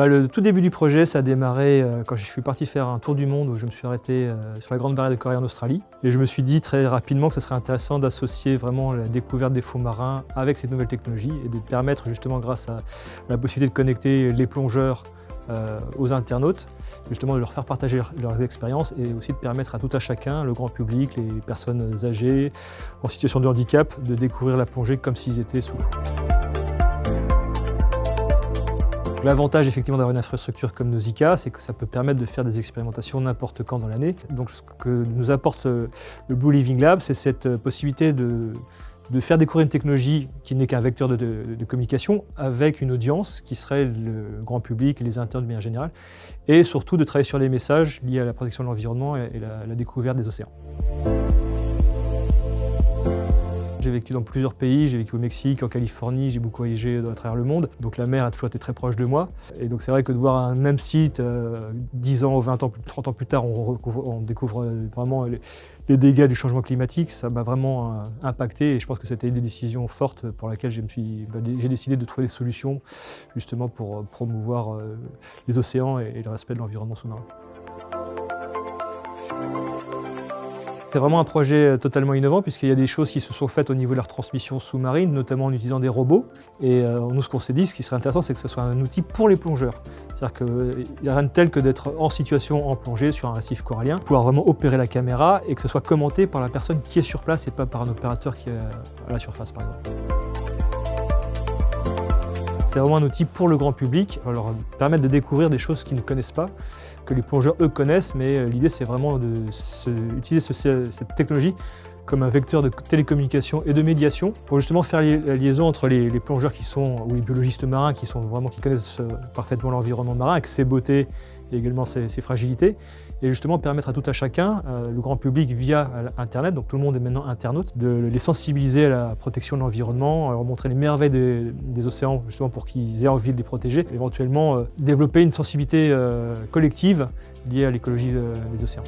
Le tout début du projet, ça a démarré quand je suis parti faire un tour du monde où je me suis arrêté sur la Grande Barrière de Corée en Australie. Et je me suis dit très rapidement que ce serait intéressant d'associer vraiment la découverte des fonds marins avec ces nouvelles technologies et de permettre justement grâce à la possibilité de connecter les plongeurs aux internautes, justement de leur faire partager leurs expériences et aussi de permettre à tout un chacun, le grand public, les personnes âgées, en situation de handicap, de découvrir la plongée comme s'ils étaient sous l'eau. L'avantage effectivement d'avoir une infrastructure comme Nausicaa, c'est que ça peut permettre de faire des expérimentations n'importe quand dans l'année. Donc ce que nous apporte le Blue Living Lab, c'est cette possibilité de faire découvrir une technologie qui n'est qu'un vecteur de communication avec une audience qui serait le grand public et les internautes de manière générale, et surtout de travailler sur les messages liés à la protection de l'environnement et la découverte des océans. J'ai vécu dans plusieurs pays, j'ai vécu au Mexique, en Californie, j'ai beaucoup voyagé à travers le monde. Donc la mer a toujours été très proche de moi. Et donc c'est vrai que de voir un même site, 10 ans, 20 ans, 30 ans plus tard, on découvre vraiment les dégâts du changement climatique, ça m'a vraiment impacté. Et je pense que c'était une des décisions fortes pour laquelle j'ai décidé de trouver des solutions justement pour promouvoir les océans et le respect de l'environnement sous-marin. C'est vraiment un projet totalement innovant puisqu'il y a des choses qui se sont faites au niveau de la retransmission sous-marine, notamment en utilisant des robots. Et nous, ce qu'on s'est dit, ce qui serait intéressant, c'est que ce soit un outil pour les plongeurs. C'est-à-dire qu'il n'y a rien de tel que d'être en situation en plongée sur un récif corallien, pouvoir vraiment opérer la caméra et que ce soit commenté par la personne qui est sur place et pas par un opérateur qui est à la surface, par exemple. C'est vraiment un outil pour le grand public, on va leur permettre de découvrir des choses qu'ils ne connaissent pas, que les plongeurs eux connaissent, mais l'idée c'est vraiment d'utiliser cette technologie comme un vecteur de télécommunication et de médiation pour justement faire la liaison entre les plongeurs ou les biologistes marins qui connaissent parfaitement l'environnement marin avec ses beautés et également ses fragilités, et justement permettre à tout un chacun, le grand public via Internet, donc tout le monde est maintenant internaute, de les sensibiliser à la protection de l'environnement, leur montrer les merveilles des océans justement pour qu'ils aient envie de les protéger, et éventuellement développer une sensibilité collective liée à l'écologie des océans.